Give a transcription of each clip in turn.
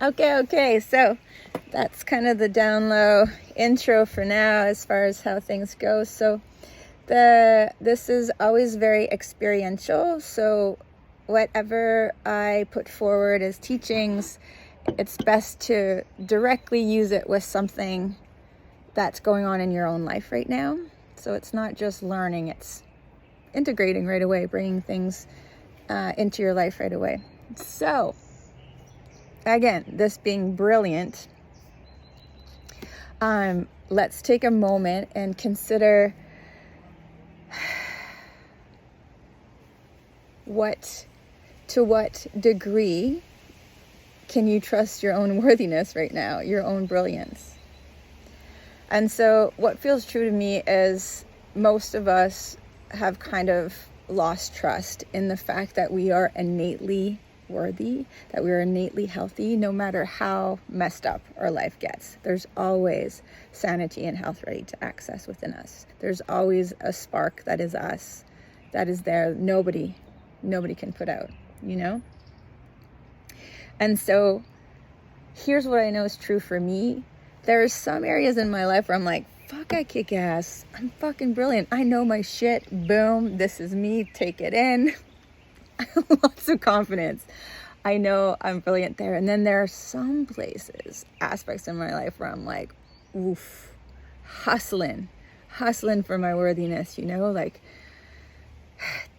Okay. So that's kind of the down low intro for now as far as how things go. So this is always very experiential. So whatever I put forward as teachings, it's best to directly use it with something that's going on in your own life right now. So it's not just learning, it's integrating right away, bringing things into your life right away. So again, this being brilliant, let's take a moment and consider to what degree can you trust your own worthiness right now, your own brilliance. And so what feels true to me is most of us have kind of lost trust in the fact that we are innately worthy, that we are innately healthy, no matter how messed up our life gets. There's always sanity and health ready to access within us. There's always a spark that is us, that is there. Nobody can put out, you know? And so here's what I know is true for me. There are some areas in my life where I'm like, fuck, I kick ass. I'm fucking brilliant. I know my shit. Boom. This is me. Take it in. Lots of confidence. I know I'm brilliant there. And then there are some places, aspects in my life where I'm like, oof, hustling for my worthiness, you know, like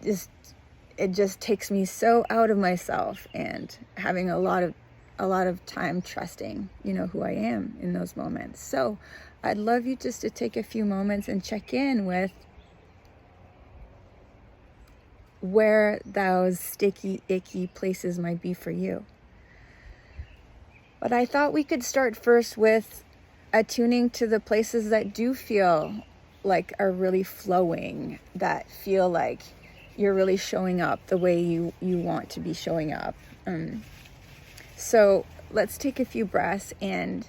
it just takes me so out of myself, and having a lot of time trusting, you know, who I am in those moments. So I'd love you just to take a few moments and check in with where those sticky, icky places might be for you. But I thought we could start first with attuning to the places that do feel like are really flowing, that feel like you're really showing up the way you want to be showing up. So let's take a few breaths and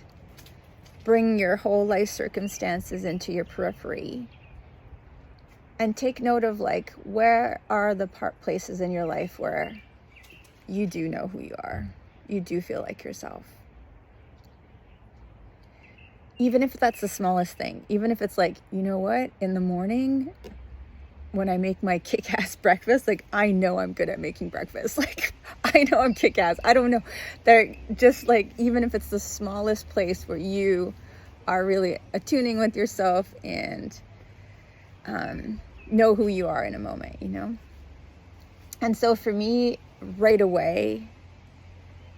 bring your whole life circumstances into your periphery. And take note of, like, where are the places in your life where you do know who you are. You do feel like yourself. Even if that's the smallest thing. Even if it's like, you know what, in the morning when I make my kick-ass breakfast, like, I know I'm good at making breakfast. Like, I know I'm kick-ass. I don't know. They're just like, even if it's the smallest place where you are really attuning with yourself and know who you are in a moment, you know? And so for me, right away,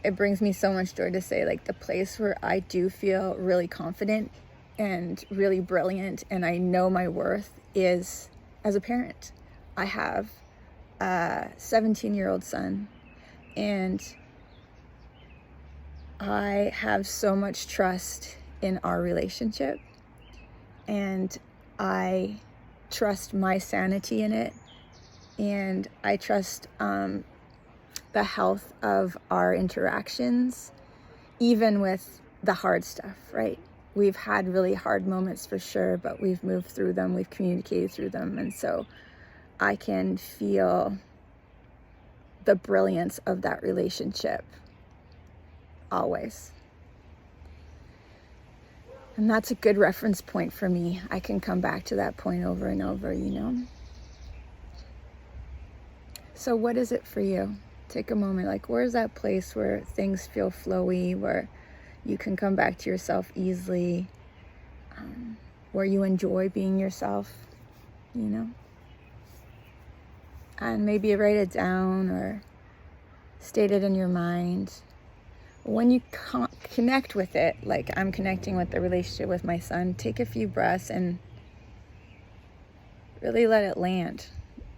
it brings me so much joy to say, like, the place where I do feel really confident and really brilliant and I know my worth is as a parent. I have a 17-year-old son, and I have so much trust in our relationship, and I trust my sanity in it, and I trust the health of our interactions, even with the hard stuff, right? We've had really hard moments for sure, but we've moved through them, we've communicated through them, and so I can feel the brilliance of that relationship always. And that's a good reference point for me. I can come back to that point over and over, you know? So what is it for you? Take a moment, like, where's that place where things feel flowy, where you can come back to yourself easily, where you enjoy being yourself, you know? And maybe write it down or state it in your mind. When you connect with it, like I'm connecting with the relationship with my son, take a few breaths and really let it land.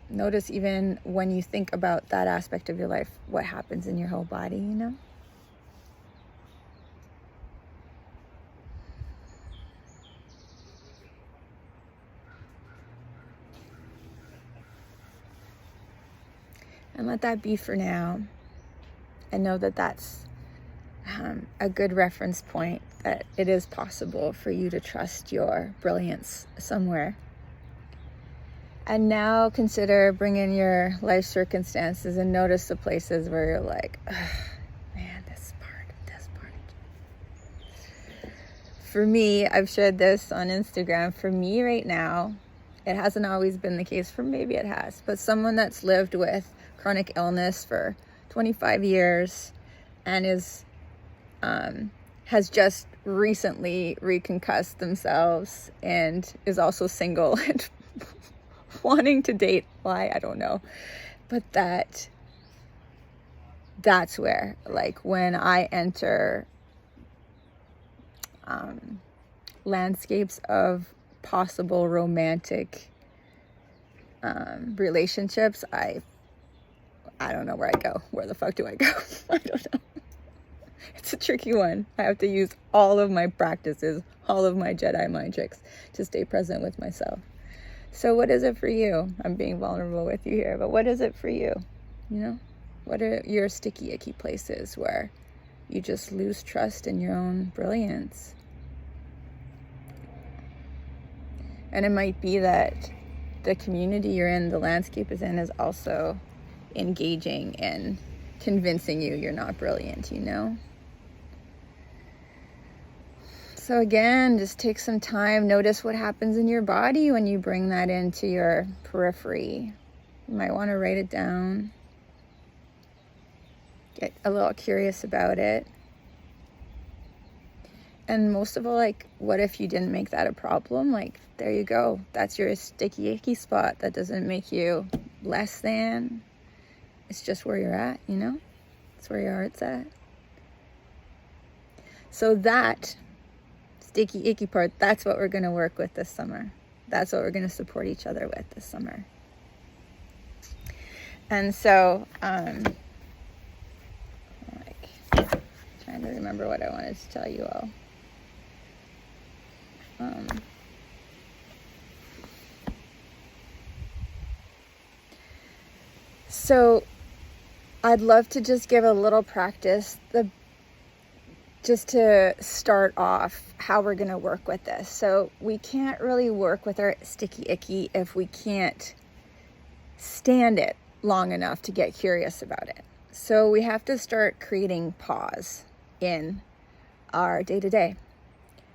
Notice even when you think about that aspect of your life, what happens in your whole body, you know? And let that be for now. And know that that's a good reference point, that it is possible for you to trust your brilliance somewhere. And now consider bringing your life circumstances and notice the places where you're like, man, this part, for me, I've shared this on Instagram, for me right now, it hasn't always been the case, for maybe it has, but someone that's lived with chronic illness for 25 years and has just recently reconcussed themselves and is also single and wanting to date. Why? I don't know. But that's where, like, when I enter landscapes of possible romantic relationships, I don't know where I go. Where the fuck do I go? I don't know. It's a tricky one. I have to use all of my practices, all of my Jedi mind tricks to stay present with myself. So what is it for you? I'm being vulnerable with you here, but what is it for you? You know, what are your sticky, icky places where you just lose trust in your own brilliance? And it might be that the community you're in, the landscape is in, is also engaging and convincing you you're not brilliant, you know? So again, just take some time, notice what happens in your body when you bring that into your periphery. You might want to write it down. Get a little curious about it. And most of all, like, what if you didn't make that a problem? Like, there you go. That's your sticky, icky spot. That doesn't make you less than. It's just where you're at, you know? It's where your heart's at. So that sticky, icky part, that's what we're going to work with this summer. That's what we're going to support each other with this summer. And so, trying to remember what I wanted to tell you all. So I'd love to just give a little practice, just to start off how we're going to work with this. So we can't really work with our sticky icky if we can't stand it long enough to get curious about it. So we have to start creating pause in our day-to-day,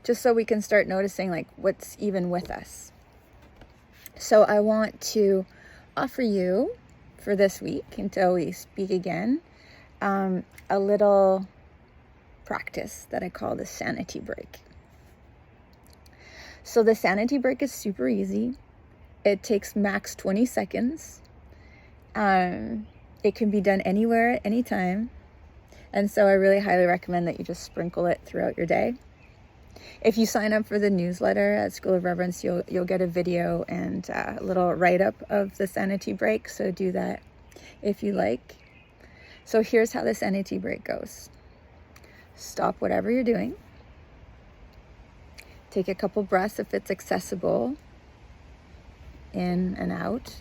just so we can start noticing, like, what's even with us. So I want to offer you for this week, until we speak again, a little practice that I call the Sanity Break. So the Sanity Break is super easy. It takes max 20 seconds. It can be done anywhere, anytime. And so I really highly recommend that you just sprinkle it throughout your day. If you sign up for the newsletter at School of Reverence, you'll get a video and a little write-up of the Sanity Break. So do that if you like. So here's how the Sanity Break goes. Stop whatever you're doing. Take a couple breaths if it's accessible. In and out.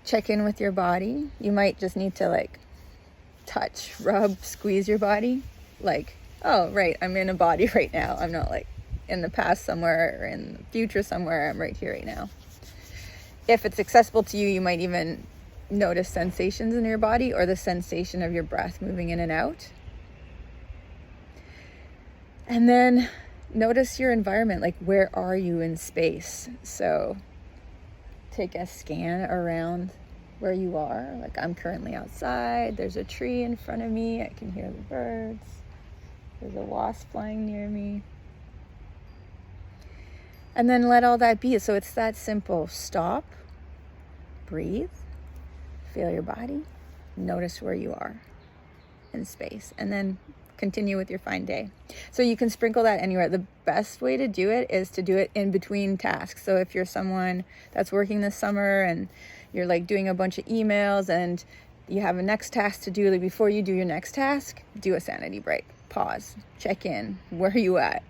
Check in with your body. You might just need to, like, touch, rub, squeeze your body. Like, oh, right, I'm in a body right now. I'm not, like, in the past somewhere or in the future somewhere. I'm right here right now. If it's accessible to you, you might even notice sensations in your body or the sensation of your breath moving in and out. And then notice your environment, like, where are you in space? So take a scan around where you are. Like, I'm currently outside. There's a tree in front of me. I can hear the birds. There's a wasp flying near me. And then let all that be. So it's that simple. Stop, breathe, feel your body, notice where you are in space, and then continue with your fine day. So you can sprinkle that anywhere. The best way to do it is to do it in between tasks. So if you're someone that's working this summer and you're, like, doing a bunch of emails and you have a next task to do, like, before you do your next task, do a Sanity Break. Pause, check in. Where are you at?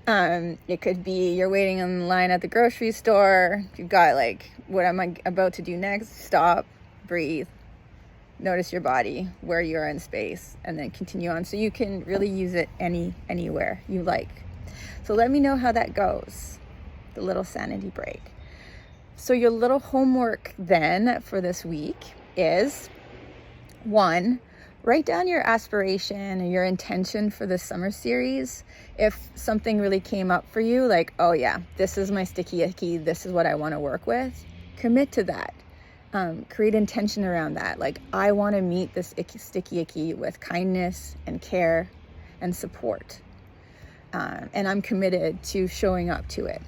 It could be you're waiting in line at the grocery store. You've got, like, what am I about to do next? Stop, breathe, notice your body, where you are in space, and then continue on. So you can really use it anywhere you like. So let me know how that goes, the little Sanity Break. So your little homework then for this week is, 1, write down your aspiration or your intention for the summer series. If something really came up for you, like, oh yeah, this is my sticky icky, this is what I want to work with, commit to that. Create intention around that. Like, I want to meet this sticky icky with kindness and care and support. And I'm committed to showing up to it.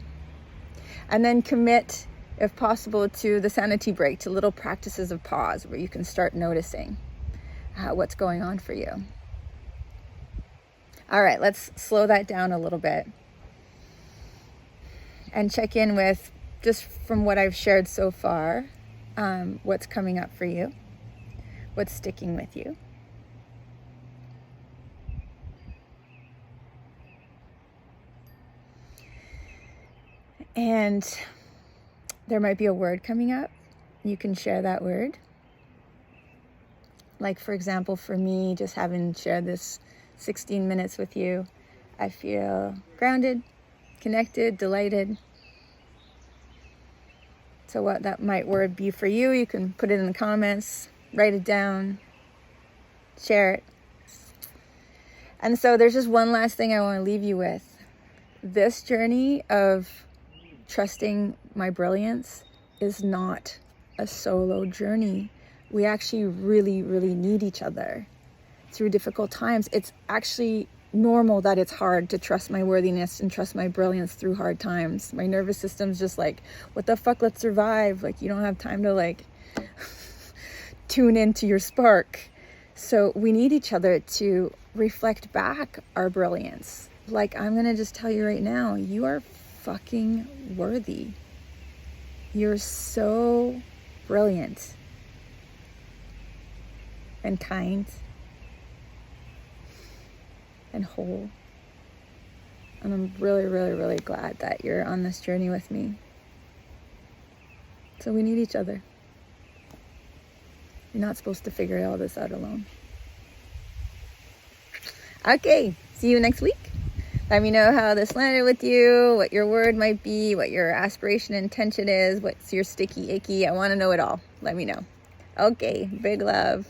And then commit, if possible, to the Sanity Break, to little practices of pause where you can start noticing what's going on for you. All right, let's slow that down a little bit and check in with, just from what I've shared so far, what's coming up for you, what's sticking with you. And there might be a word coming up. You can share that word. Like, for example, for me, just having shared this 16 minutes with you, I feel grounded, connected, delighted. So what that might word be for you, you can put it in the comments, write it down, share it. And so there's just one last thing I want to leave you with. This journey of trusting my brilliance is not a solo journey. We actually really, really need each other through difficult times. It's actually normal that it's hard to trust my worthiness and trust my brilliance through hard times. My nervous system's just like, what the fuck, let's survive. Like, you don't have time to like tune into your spark. So we need each other to reflect back our brilliance. Like, I'm gonna just tell you right now, you are fucking worthy. You're so brilliant and kind and whole. And I'm really, really, really glad that you're on this journey with me. So we need each other. You're not supposed to figure all this out alone. Okay, see you next week. Let me know how this landed with you, what your word might be, what your aspiration intention is, what's your sticky icky. I want to know it all. Let me know. Okay, big love.